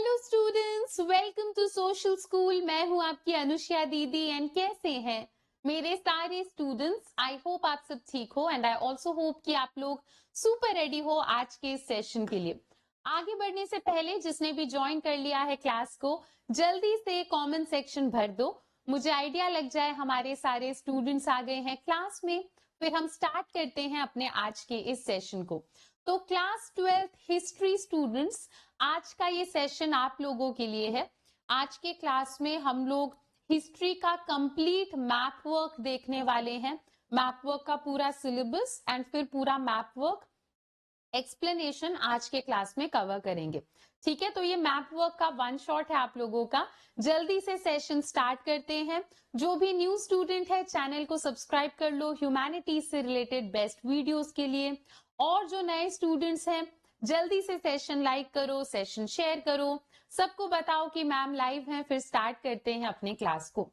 Hello students, welcome to social school. मैं हूं आपकी अनुष्या दीदी एंड कैसे हैं मेरे सारे स्टूडेंट्स। आई होप आप सब ठीक हो एंड आई ऑल्सो होप कि आप लोग सुपर रेडी हो आज के इस सेशन के लिए। आगे बढ़ने से पहले जिसने भी ज्वाइन कर लिया है क्लास को, जल्दी से कमेंट सेक्शन भर दो, मुझे आइडिया लग जाए हमारे सारे स्टूडेंट्स आ गए हैं क्लास में। फिर हम स्टार्ट करते हैं अपने आज के इस सेशन को। तो क्लास 12th हिस्ट्री स्टूडेंट्स, आज का ये सेशन आप लोगों के लिए है। आज के क्लास में हम लोग हिस्ट्री का कंप्लीट मैप वर्क देखने वाले हैं। मैप वर्क का पूरा सिलेबस एंड फिर पूरा मैप वर्क एक्सप्लेनेशन आज के क्लास में कवर करेंगे। ठीक है, तो ये मैप वर्क का वन शॉट है आप लोगों का। जल्दी से सेशन स्टार्ट करते हैं। जो भी न्यू स्टूडेंट है चैनल को सब्सक्राइब कर लो ह्यूमैनिटीज से रिलेटेड बेस्ट वीडियोस के लिए, और जो नए स्टूडेंट्स हैं जल्दी से सेशन लाइक करो, सेशन शेयर करो, सबको बताओ कि मैम लाइव हैं। फिर स्टार्ट करते हैं अपने क्लास को।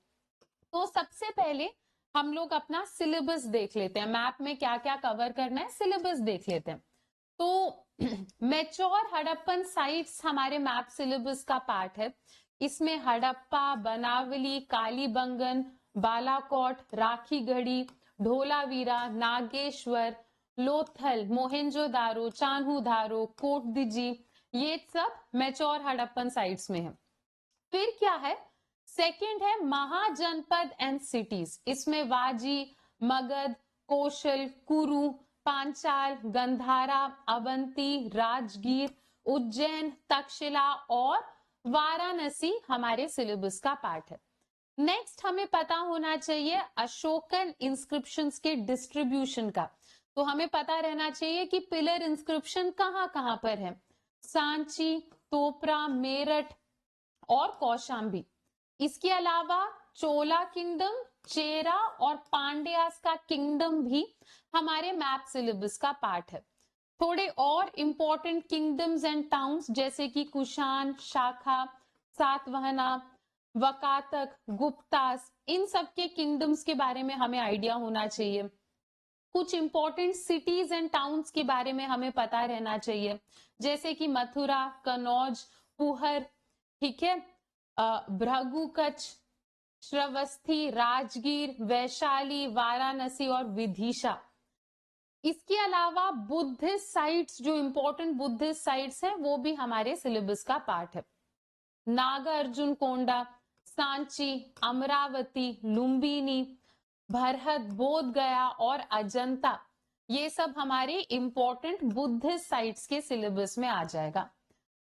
तो सबसे पहले हम लोग अपना सिलेबस देख लेते हैं। मैप में क्या क्या कवर करना है सिलेबस देख लेते हैं। तो मैच्योर हड़प्पन साइट्स हमारे मैप सिलेबस का पार्ट है। इसमें हड़प्पा, बनावली, कालीबंगन, बालाकोट, राखीगढ़ी, ढोलावीरा, नागेश्वर, लोथल, मोहेंजोदारो, चान्होदारो, कोटदीजी, ये सब मैच्योर हड़प्पन साइट्स में है। फिर क्या है, सेकंड है महाजनपद एंड सिटीज। इसमें वाजी, मगध, कौशल, कुरु, पांचाल, गंधारा, अवंती, राजगीर, उज्जैन, तक्षशिला और वाराणसी हमारे सिलेबस का पार्ट है। नेक्स्ट हमें पता होना चाहिए अशोकन इंस्क्रिप्शंस के डिस्ट्रीब्यूशन का। तो हमें पता रहना चाहिए कि पिलर इंस्क्रिप्शन कहां कहां पर है। सांची, तोपरा, मेरठ और कौशाम्बी। इसके अलावा चोला किंगडम, चेरा और पांड्यास का किंगडम भी हमारे मैप सिलेबस का पार्ट है। थोड़े और इंपॉर्टेंट किंगडम्स एंड टाउन्स जैसे कि कुषाण, शाखा, सातवाहना, वकातक, गुप्तास, इन सब के किंगडम्स के बारे में हमें आइडिया होना चाहिए। कुछ इंपॉर्टेंट सिटीज एंड टाउन्स के बारे में हमें पता रहना चाहिए, जैसे कि मथुरा, कनौज, पुहर, ठीक है, भृगुकच्छ, श्रावस्ती, राजगीर, वैशाली, वाराणसी और विदिशा। इसके अलावा बुद्धिस्ट साइट्स, जो इंपॉर्टेंट बुद्धिस्ट साइट्स हैं वो भी हमारे सिलेबस का पार्ट है। नागार्जुन कोंडा, सांची, अमरावती, लुम्बिनी, भरहत, बोध गया और अजंता, ये सब हमारे इंपॉर्टेंट बुद्धिस्ट साइट्स के सिलेबस में आ जाएगा।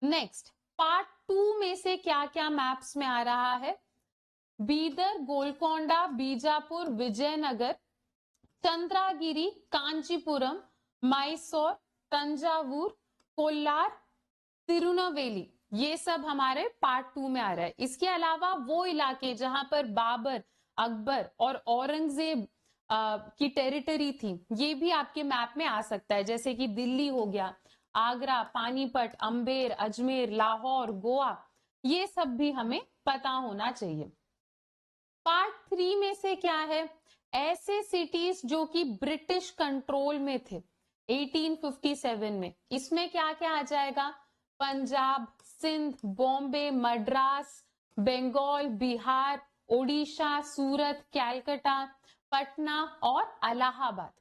नेक्स्ट पार्ट 2 में से क्या क्या मैप्स में आ रहा है। बीदर, गोलकोंडा, बीजापुर, विजयनगर, चंद्रागिरी, कांचीपुरम, मैसूर, तंजावुर, कोल्लार, तिरुनेलवेली, ये सब हमारे पार्ट 2 में आ रहा है। इसके अलावा वो इलाके जहां पर बाबर, अकबर और औरंगजेब की टेरिटरी थी, ये भी आपके मैप में आ सकता है, जैसे कि दिल्ली हो गया, आगरा, पानीपत, अंबेर, अजमेर, लाहौर, गोवा, ये सब भी हमें पता होना चाहिए। पार्ट 3 में से क्या है, ऐसे सिटीज जो कि ब्रिटिश कंट्रोल में थे 1857 में। इसमें क्या क्या आ जाएगा, पंजाब, सिंध, बॉम्बे, मद्रास, बंगाल, बिहार, ओडिशा, सूरत, कैलकाटा, पटना और इलाहाबाद।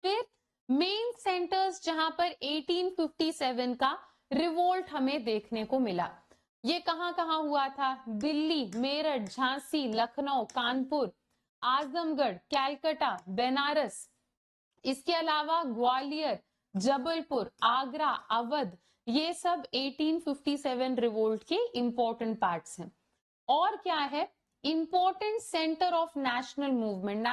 फिर मेन सेंटर्स जहां पर 1857 का रिवोल्ट हमें देखने को मिला, ये कहां कहां हुआ था, दिल्ली, मेरठ, झांसी, लखनऊ, कानपुर, आजमगढ़, कैलकाटा, बनारस। इसके अलावा ग्वालियर, जबलपुर, आगरा, अवध, ये सब 1857 रिवोल्ट के इंपॉर्टेंट पार्ट्स हैं। और क्या है, important centre of national movement,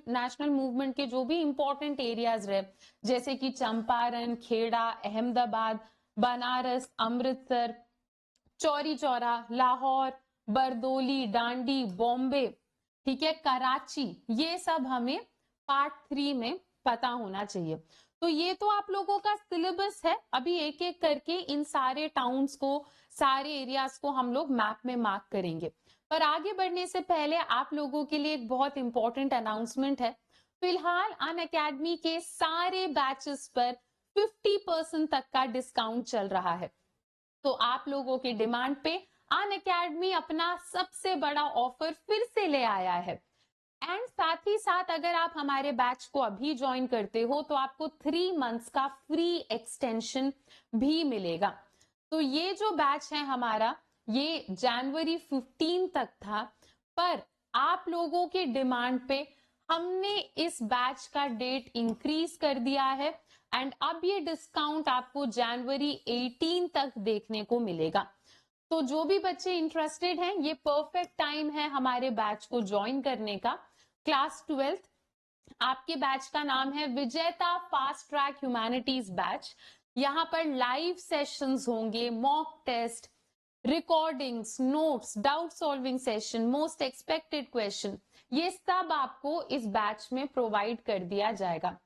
national movement के जो भी इंपॉर्टेंट एरियाज रहे, जैसे कि चंपारण, खेड़ा, अहमदाबाद, बनारस, अमृतसर, चौरी चौरा, लाहौर, बरदोली, डांडी, बॉम्बे, ठीक है, कराची, ये सब हमें पार्ट 3 में पता होना चाहिए। तो ये तो आप लोगों का सिलेबस है। अभी एक एक करके इन सारे टाउन्स को, सारे एरियाज को हम लोग मैप में मार्क करेंगे। पर आगे बढ़ने से पहले आप लोगों के लिए एक बहुत इंपॉर्टेंट अनाउंसमेंट है। फिलहाल अनअकैडमी के सारे बैचेस पर 50% तक का डिस्काउंट चल रहा है। तो आप लोगों की डिमांड पे अनअकैडमी अपना सबसे बड़ा ऑफर फिर से ले आया है। एंड साथ ही साथ अगर आप हमारे बैच को अभी ज्वाइन करते हो तो आपको 3 मंथ्स का फ्री एक्सटेंशन भी मिलेगा। तो ये जो बैच है हमारा, ये जनवरी 15 तक था, पर आप लोगों के डिमांड पे हमने इस बैच का डेट इंक्रीज कर दिया है एंड अब ये डिस्काउंट आपको जनवरी 18 तक देखने को मिलेगा। तो जो भी बच्चे इंटरेस्टेड हैं, ये परफेक्ट टाइम है हमारे बैच को ज्वाइन करने का। क्लास 12th, आपके बैच का नाम है विजेता फास्ट ट्रैक ह्यूमैनिटीज बैच। यहाँ पर लाइव सेशंस होंगे, mock test, recordings, notes, doubt solving session, most expected question, ये सब आपको इस बैच में प्रोवाइड कर दिया जाएगा।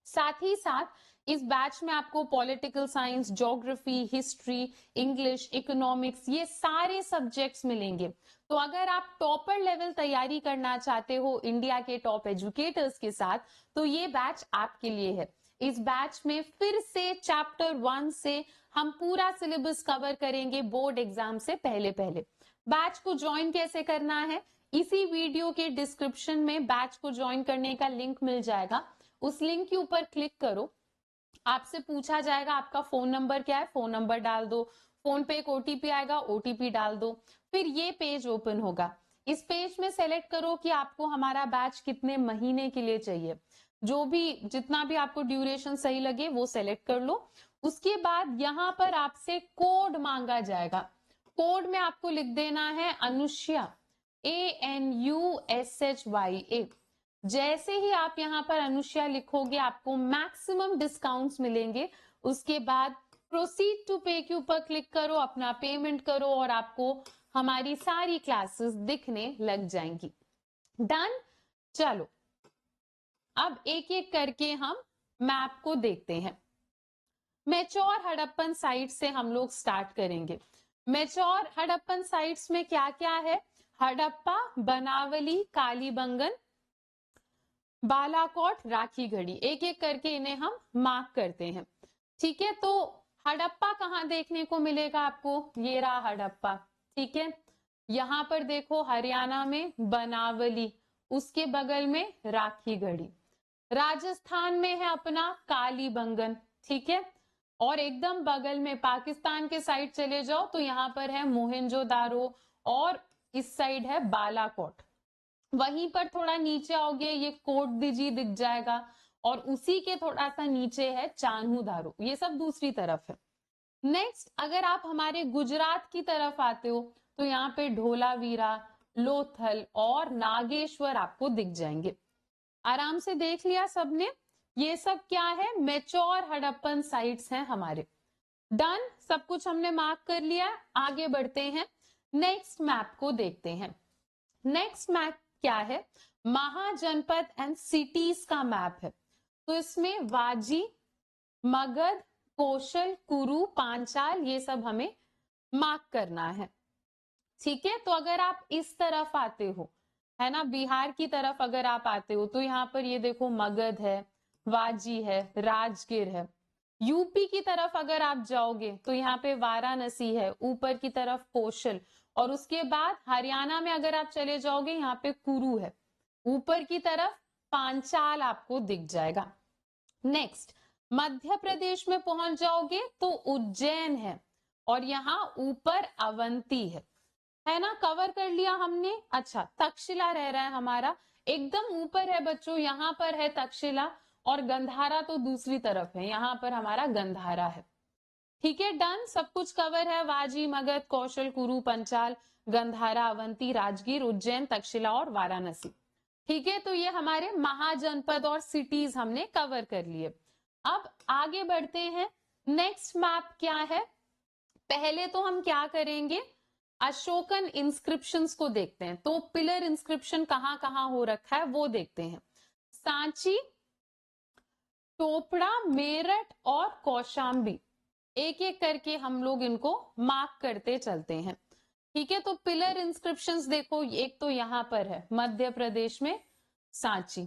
साथ ही साथ इस बैच में आपको political science, geography, history, English, economics, ये सारे सब्जेक्ट्स मिलेंगे। तो अगर आप टॉपर लेवल तैयारी करना चाहते हो इंडिया के टॉप एजुकेटर्स के साथ, तो ये बैच आपके लिए है। इस बैच में फिर से चैप्टर 1 से हम पूरा सिलेबस कवर करेंगे बोर्ड एग्जाम से पहले पहले। बैच को ज्वाइन कैसे करना है, इसी वीडियो के डिस्क्रिप्शन में बैच को ज्वाइन करने का लिंक मिल जाएगा। उस लिंक के ऊपर क्लिक करो, आपसे पूछा जाएगा आपका फोन नंबर क्या है, फोन नंबर डाल दो, फोन पे एक ओटीपी आएगा, ओटीपी डाल दो, फिर ये पेज ओपन होगा। इस पेज में सेलेक्ट करो कि आपको हमारा बैच कितने महीने के लिए चाहिए, जो भी जितना भी आपको ड्यूरेशन सही लगे वो सेलेक्ट कर लो। उसके बाद यहाँ पर आपसे कोड मांगा जाएगा। कोड में आपको लिख देना है अनुष्या, ANUSHYA। जैसे ही आप यहाँ पर अनुष्या लिखोगे आपको मैक्सिमम डिस्काउंट्स मिलेंगे। उसके बाद प्रोसीड टू पे के ऊपर क्लिक करो, अपना पेमेंट करो और आपको हमारी सारी क्लासेस दिखने लग जाएंगी। डन। चलो अब एक एक करके हम मैप को देखते हैं। मैच्योर हड़प्पन साइट से हम लोग स्टार्ट करेंगे। मैच्योर हड़प्पन साइट्स में क्या क्या है, हड़प्पा, बनावली, कालीबंगन, बालाकोट, राखी गढ़ी, एक एक करके इन्हें हम मार्क करते हैं। ठीक है, तो हड़प्पा कहाँ देखने को मिलेगा आपको, ये रहा हड़प्पा। ठीक है, यहाँ पर देखो हरियाणा में बनावली, उसके बगल में राखी गढ़ी। राजस्थान में है अपना कालीबंगन। ठीक है, और एकदम बगल में पाकिस्तान के साइड चले जाओ तो यहाँ पर है मोहनजोदारो और इस साइड है बालाकोट। वहीं पर थोड़ा नीचे आओगे ये कोट दिजी दिख जाएगा और उसी के थोड़ा सा नीचे है चान्हू दारो, ये सब दूसरी तरफ है। नेक्स्ट अगर आप हमारे गुजरात की तरफ आते हो तो यहाँ पे ढोलावीरा, लोथल और नागेश्वर आपको दिख जाएंगे। आराम से देख लिया सबने, ये सब क्या है, मैच्योर हड़प्पन साइट्स हैं हमारे। डन, सब कुछ हमने मार्क कर लिया। आगे बढ़ते हैं, नेक्स्ट मैप को देखते हैं। नेक्स्ट मैप क्या है, महाजनपद एंड सिटीज का मैप है। तो इसमें वाजी, मगध, कौशल, कुरु, पांचाल, ये सब हमें मार्क करना है। ठीक है, तो अगर आप इस तरफ आते हो, है ना, बिहार की तरफ अगर आप आते हो तो यहाँ पर ये देखो मगध है, वाजी है, राजगीर है। यूपी की तरफ अगर आप जाओगे तो यहाँ पे वाराणसी है, ऊपर की तरफ कौशल, और उसके बाद हरियाणा में अगर आप चले जाओगे यहाँ पे कुरु है, ऊपर की तरफ पांचाल आपको दिख जाएगा। नेक्स्ट मध्य प्रदेश में पहुंच जाओगे तो उज्जैन है और यहाँ ऊपर अवंती है ना, कवर कर लिया हमने। अच्छा, तक्षशिला रह रहा है हमारा, एकदम ऊपर है बच्चों, यहाँ पर है तक्षशिला और गंधारा तो दूसरी तरफ है, यहाँ पर हमारा गंधारा है। ठीक है, डन, सब कुछ कवर है, वाजी, मगध, कौशल, कुरु, पंचाल, गंधारा, अवंती, राजगीर, उज्जैन, तक्षशिला और वाराणसी। ठीक है, तो ये हमारे महाजनपद और सिटीज हमने कवर कर लिए। अब आगे बढ़ते हैं, नेक्स्ट मैप क्या है। पहले तो हम क्या करेंगे, अशोकन इंस्क्रिप्शंस को देखते हैं। तो पिलर इंस्क्रिप्शन कहां कहां हो रखा है वो देखते हैं। सांची, टोपड़ा, मेरठ और कौशाम्बी, एक एक करके हम लोग इनको मार्क करते चलते हैं। ठीक है, तो पिलर इंस्क्रिप्शंस देखो, एक तो यहाँ पर है मध्य प्रदेश में सांची।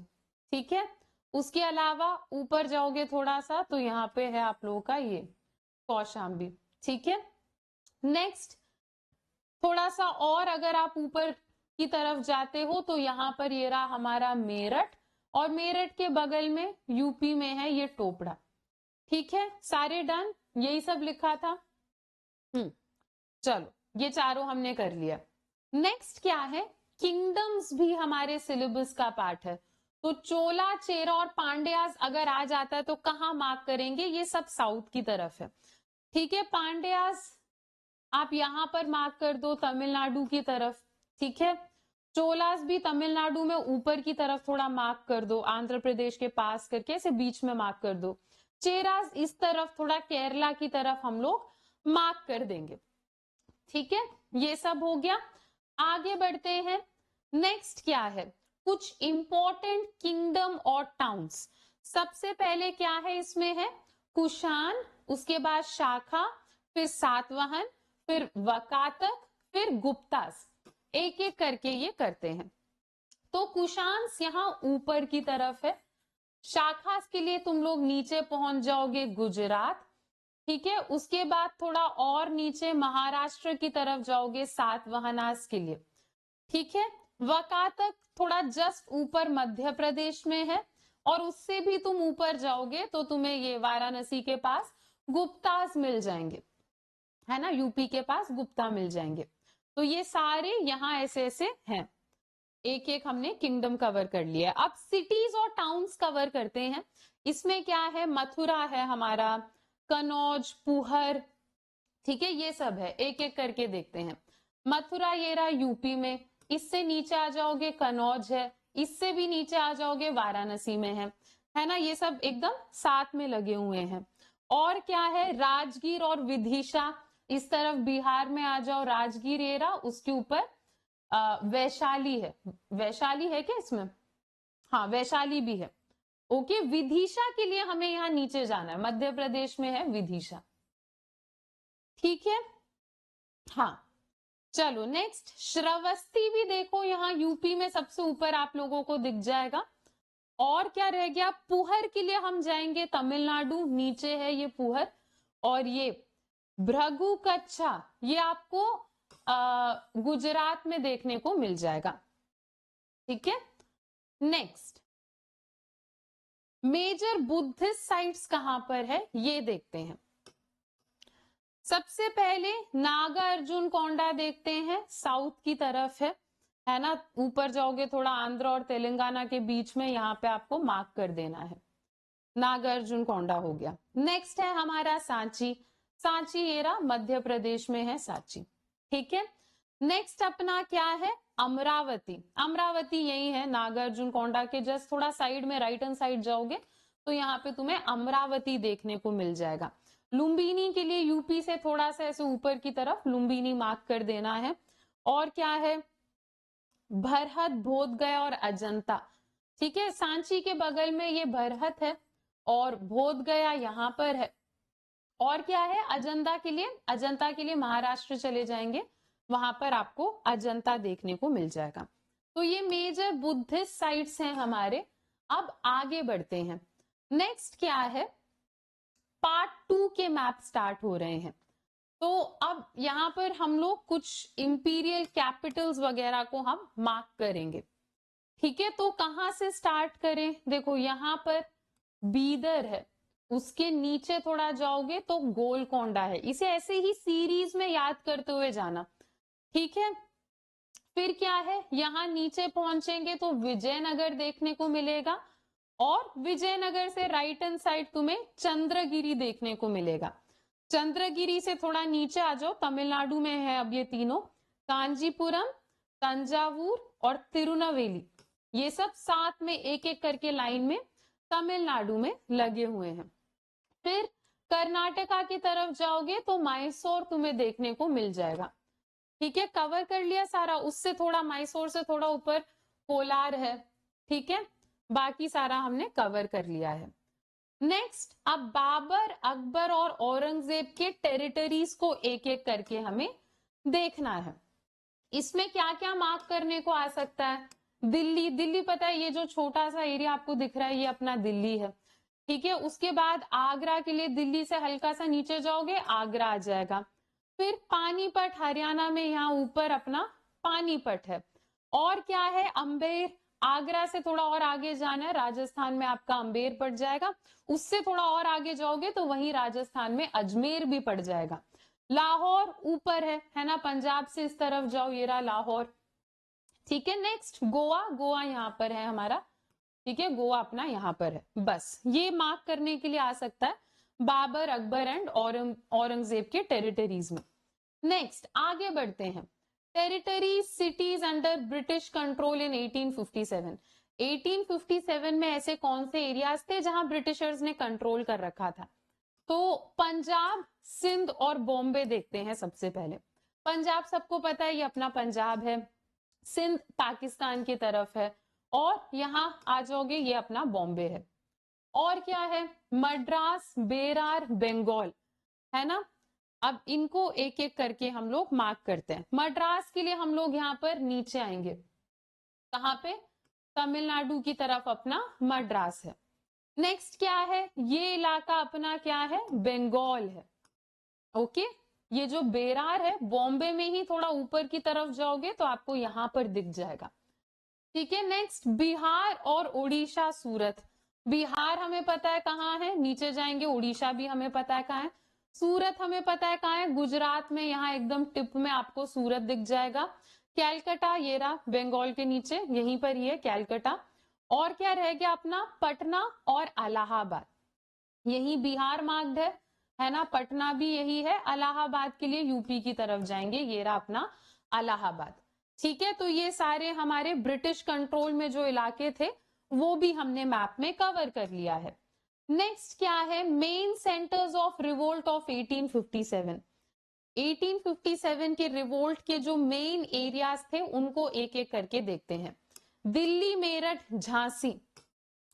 ठीक है, उसके अलावा ऊपर जाओगे थोड़ा सा तो यहाँ पे है आप लोगों का ये कौशाम्बी। ठीक है, नेक्स्ट थोड़ा सा और अगर आप ऊपर की तरफ जाते हो तो यहाँ पर ये रहा हमारा मेरठ, और मेरठ के बगल में यूपी में है ये टोपड़ा। ठीक है, सारे डन, यही सब लिखा था। चलो ये चारों हमने कर लिया। नेक्स्ट क्या है, किंगडम्स भी हमारे सिलेबस का पार्ट है। तो चोला, चेरा और पांड्यास अगर आ जाता है तो कहाँ मार्क करेंगे, ये सब साउथ की तरफ है। ठीक है, पांड्यास आप यहां पर मार्क कर दो तमिलनाडु की तरफ। ठीक है, चोलास भी तमिलनाडु में ऊपर की तरफ थोड़ा मार्क कर दो, आंध्र प्रदेश के पास करके ऐसे बीच में मार्क कर दो। चेरास इस तरफ थोड़ा केरला की तरफ हम लोग मार्क कर देंगे। ठीक है, ये सब हो गया। आगे बढ़ते हैं। नेक्स्ट क्या है, कुछ इंपॉर्टेंट किंगडम और टाउन्स। सबसे पहले क्या है इसमें है कुषाण, उसके बाद शाखा, फिर सातवाहन, फिर वकातक, फिर गुप्तास। एक एक करके ये करते हैं। तो कुषाण यहाँ ऊपर की तरफ है, शाखा के लिए तुम लोग नीचे पहुंच जाओगे गुजरात। ठीक है, उसके बाद थोड़ा और नीचे महाराष्ट्र की तरफ जाओगे सातवाहनास के लिए। ठीक है, वकातक थोड़ा जस्ट ऊपर मध्य प्रदेश में है, और उससे भी तुम ऊपर जाओगे तो तुम्हें ये वाराणसी के पास गुप्तास मिल जाएंगे, है ना, यूपी के पास गुप्ता मिल जाएंगे। तो ये सारे यहाँ ऐसे ऐसे हैं। एक एक हमने किंगडम कवर कर लिया। अब सिटीज और टाउन्स कवर करते हैं। इसमें क्या है, मथुरा है हमारा, कनौज, पुहर, ठीक है, ये सब है। एक एक करके देखते हैं। मथुरा ये रहा यूपी में, इससे नीचे आ जाओगे कनौज है, इससे भी नीचे आ जाओगे वाराणसी में है ना, ये सब एकदम साथ में लगे हुए हैं। और क्या है, राजगीर और विदिशा, इस तरफ बिहार में आ जाओ, राजगीर ये रहा, उसके ऊपर वैशाली है। वैशाली है क्या इसमें, हाँ वैशाली भी है। ओके, विदिशा के लिए हमें यहाँ नीचे जाना है, मध्य प्रदेश में है विदिशा। ठीक है, हाँ चलो नेक्स्ट, श्रावस्ती भी देखो यहाँ यूपी में सबसे ऊपर आप लोगों को दिख जाएगा। और क्या रह गया, पुहर के लिए हम जाएंगे तमिलनाडु, नीचे है ये पुहर। और ये भृगु कच्छा ये आपको गुजरात में देखने को मिल जाएगा। ठीक है, नेक्स्ट मेजर बुद्धिस्ट साइट्स कहां पर है ये देखते हैं। सबसे पहले नागार्जुन कोंडा देखते हैं, साउथ की तरफ है ना, ऊपर जाओगे थोड़ा आंध्र और तेलंगाना के बीच में, यहाँ पे आपको मार्क कर देना है। नागार्जुन कोंडा हो गया। नेक्स्ट है हमारा सांची, सांची ये रहा मध्य प्रदेश में है सांची। ठीक है, नेक्स्ट अपना क्या है, अमरावती, अमरावती यही है नागार्जुन कोंडा के जस्ट थोड़ा साइड में, राइट हैंड साइड जाओगे तो यहाँ पे तुम्हें अमरावती देखने को मिल जाएगा। लुम्बिनी के लिए यूपी से थोड़ा सा ऐसे ऊपर की तरफ लुम्बिनी मार्क कर देना है। और क्या है, भरहत, बोधगया और अजंता। ठीक है, सांची के बगल में ये भरहत है और बोधगया यहाँ पर है। और क्या है, अजंता के लिए महाराष्ट्र चले जाएंगे, वहां पर आपको अजंता देखने को मिल जाएगा। तो ये मेजर बुद्धिस्ट साइट्स हैं हमारे। अब आगे बढ़ते हैं। नेक्स्ट क्या है, पार्ट 2 के मैप स्टार्ट हो रहे हैं। तो अब यहाँ पर हम लोग कुछ इंपीरियल कैपिटल्स वगैरह को हम मार्क करेंगे। ठीक है, तो कहां से स्टार्ट करें, देखो यहाँ पर बीदर है, उसके नीचे थोड़ा जाओगे तो गोलकोंडा है। इसे ऐसे ही सीरीज में याद करते हुए जाना। ठीक है, फिर क्या है, यहाँ नीचे पहुंचेंगे तो विजयनगर देखने को मिलेगा, और विजयनगर से राइट हैंड साइड तुम्हें चंद्रगिरी देखने को मिलेगा। चंद्रगिरी से थोड़ा नीचे आ जाओ, तमिलनाडु में है अब ये तीनों, कांजीपुरम, तंजावुर और तिरुनवेली, ये सब साथ में एक एक करके लाइन में तमिलनाडु में लगे हुए हैं। फिर कर्नाटका की तरफ जाओगे तो मैसूर तुम्हें देखने को मिल जाएगा। ठीक है, कवर कर लिया सारा, उससे थोड़ा मैसूर से थोड़ा ऊपर कोलार है। ठीक है, बाकी सारा हमने कवर कर लिया है। नेक्स्ट, अब बाबर, अकबर और औरंगजेब के टेरिटरीज को एक एक करके हमें देखना है। इसमें क्या क्या मार्क करने को आ सकता है, दिल्ली, दिल्ली पता है ये जो छोटा सा एरिया आपको दिख रहा है ये अपना दिल्ली है। ठीक है, उसके बाद आगरा के लिए दिल्ली से हल्का सा नीचे जाओगे आगरा आ जाएगा। फिर पानीपत हरियाणा में, यहाँ ऊपर अपना पानीपत है। और क्या है, अम्बेर, आगरा से थोड़ा और आगे जाना है, राजस्थान में आपका अम्बेर पड़ जाएगा। उससे थोड़ा और आगे जाओगे तो वहीं राजस्थान में अजमेर भी पड़ जाएगा। लाहौर ऊपर है ना, पंजाब से इस तरफ जाओ, ये रहा लाहौर। ठीक है, नेक्स्ट गोवा, गोवा यहाँ पर है हमारा। ठीक है, गोवा अपना यहाँ पर है। बस ये मार्क करने के लिए आ सकता है बाबर, अकबर एंड औरंगजेब के टेरिटरीज में। नेक्स्ट आगे बढ़ते हैं, territory cities under British control इन 1857। 1857 में ऐसे कौन से एरियाज थे जहां ब्रिटिशर्स ने कंट्रोल कर रखा था? तो पंजाब, सिंध और बॉम्बे देखते हैं सबसे पहले। पंजाब सबको पता है, ये अपना पंजाब है। सिंध पाकिस्तान की तरफ है, और यहां आ जाओगे ये अपना बॉम्बे है। और क्या है, मद्रास, बेरार, बंगाल, है ना। अब इनको एक एक करके हम लोग मार्क करते हैं। मद्रास के लिए हम लोग यहाँ पर नीचे आएंगे, कहां पे, तमिलनाडु की तरफ अपना मद्रास है। नेक्स्ट क्या है, ये इलाका अपना क्या है, बंगाल है। ओके, ये जो बेरार है बॉम्बे में ही थोड़ा ऊपर की तरफ जाओगे तो आपको यहां पर दिख जाएगा। ठीक है, नेक्स्ट बिहार और उड़ीसा, सूरत। बिहार हमें पता है कहाँ है, नीचे जाएंगे। उड़ीसा भी हमें पता है कहाँ है। सूरत हमें पता है कहाँ है, गुजरात में, यहाँ एकदम टिप में आपको सूरत दिख जाएगा। कैलकाटा, ये रहा बंगाल के नीचे, यहीं पर ही है कैलकाटा। और क्या रह गया अपना, पटना और इलाहाबाद। यही बिहार मार्क्ड है ना, पटना भी यही है। इलाहाबाद के लिए यूपी की तरफ जाएंगे, ये रहा अपना इलाहाबाद। ठीक है, तो ये सारे हमारे ब्रिटिश कंट्रोल में जो इलाके थे वो भी हमने मैप में कवर कर लिया है। नेक्स्ट क्या है, main centres of revolt of 1857। 1857 के रिवोल्ट के जो मेन एरियाज थे उनको एक एक करके देखते हैं। दिल्ली, मेरठ, झांसी।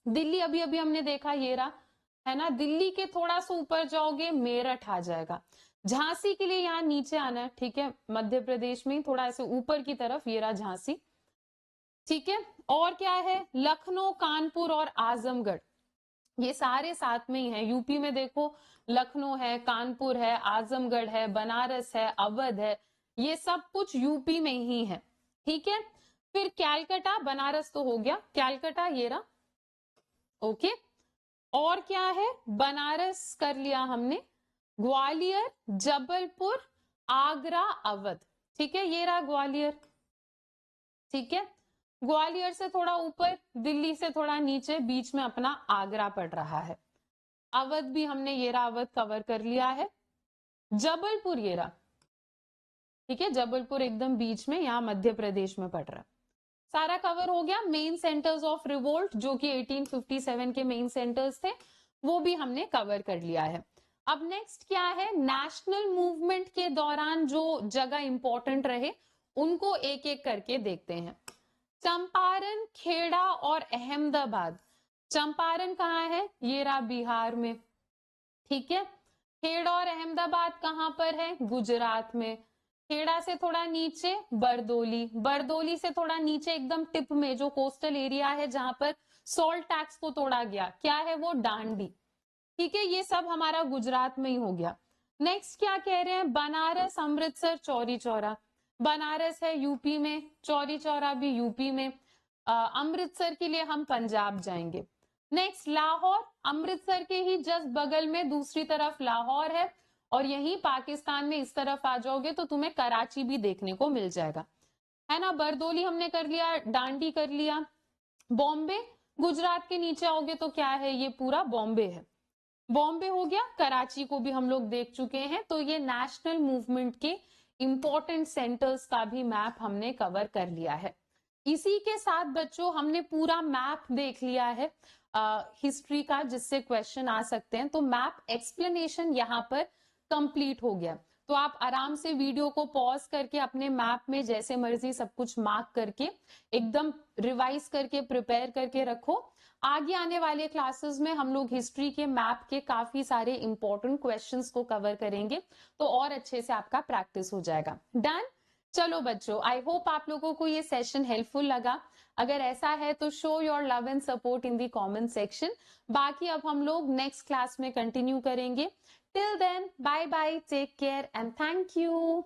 दिल्ली अभी अभी हमने देखा, ये रहा, है ना। दिल्ली के थोड़ा सा ऊपर जाओगे मेरठ आ जाएगा। झांसी के लिए यहाँ नीचे आना है, ठीक है, मध्य प्रदेश में थोड़ा ऐसे ऊपर की तरफ, ये रहा झांसी। ठीक है, और क्या है, लखनऊ, कानपुर और आजमगढ़, ये सारे साथ में ही है। यूपी में देखो, लखनऊ है, कानपुर है, आजमगढ़ है, बनारस है, अवध है, ये सब कुछ यूपी में ही है। ठीक है, फिर कैलकाटा, बनारस तो हो गया, कैलकाटा ये रहा। ओके, और क्या है, बनारस कर लिया हमने, ग्वालियर, जबलपुर, आगरा, अवध। ठीक है, ये रहा ग्वालियर। ठीक है, ग्वालियर से थोड़ा ऊपर, दिल्ली से थोड़ा नीचे, बीच में अपना आगरा पड़ रहा है। अवध भी हमने, ये रहा अवध कवर कर लिया है। जबलपुर ये रहा, ठीक है, जबलपुर एकदम बीच में, यहाँ मध्य प्रदेश में पड़ रहा है। सारा कवर हो गया। मेन सेंटर्स ऑफ रिवोल्ट जो कि 1857 के मेन सेंटर्स थे वो भी हमने कवर कर लिया है। अब नेक्स्ट क्या है, नेशनल मूवमेंट के दौरान जो जगह इंपॉर्टेंट रहे उनको एक एक करके देखते हैं। चंपारण, खेड़ा और अहमदाबाद। चंपारण कहाँ है, ये रहा बिहार में। ठीक है, खेड़ा और अहमदाबाद कहाँ पर है, गुजरात में। खेड़ा से थोड़ा नीचे बरदोली, बरदोली से थोड़ा नीचे एकदम टिप में जो कोस्टल एरिया है जहां पर सॉल्ट टैक्स को तोड़ा गया, क्या है वो, डांडी। ठीक है, ये सब हमारा गुजरात में ही हो गया। नेक्स्ट क्या कह रहे हैं, बनारस, अमृतसर, चौरी चौरा। बनारस है यूपी में, चौरी चौरा भी यूपी में। अमृतसर के लिए हम पंजाब जाएंगे। नेक्स्ट लाहौर, अमृतसर के ही जस्ट बगल में दूसरी तरफ लाहौर है, और यही पाकिस्तान में इस तरफ आ जाओगे तो तुम्हें कराची भी देखने को मिल जाएगा, है ना। बरदोली हमने कर लिया, डांडी कर लिया। बॉम्बे, गुजरात के नीचे आओगे तो क्या है, ये पूरा बॉम्बे है। बॉम्बे हो गया, कराची को भी हम लोग देख चुके हैं। तो ये नेशनल मूवमेंट के इंपॉर्टेंट सेंटर्स का भी मैप हमने कवर कर लिया है। इसी के साथ बच्चों हमने पूरा मैप देख लिया है हिस्ट्री का, जिससे क्वेश्चन आ सकते हैं। तो मैप एक्सप्लेनेशन यहाँ पर कंप्लीट हो गया। तो आप आराम से वीडियो को पॉज करके अपने मैप में जैसे मर्जी सब कुछ मार्क करके एकदम रिवाइज करके प्रिपेयर करके रखो। आगे आने वाले क्लासेस में हम लोग हिस्ट्री के मैप के काफी सारे इंपॉर्टेंट क्वेश्चंस को कवर करेंगे, तो और अच्छे से आपका प्रैक्टिस हो जाएगा। डन। चलो बच्चों, आई होप आप लोगों को ये सेशन हेल्पफुल लगा। अगर ऐसा है तो show your love and support in the comment section. बाकी अब हम लोग नेक्स्ट क्लास में कंटिन्यू करेंगे। Till then, bye bye, take care and thank you.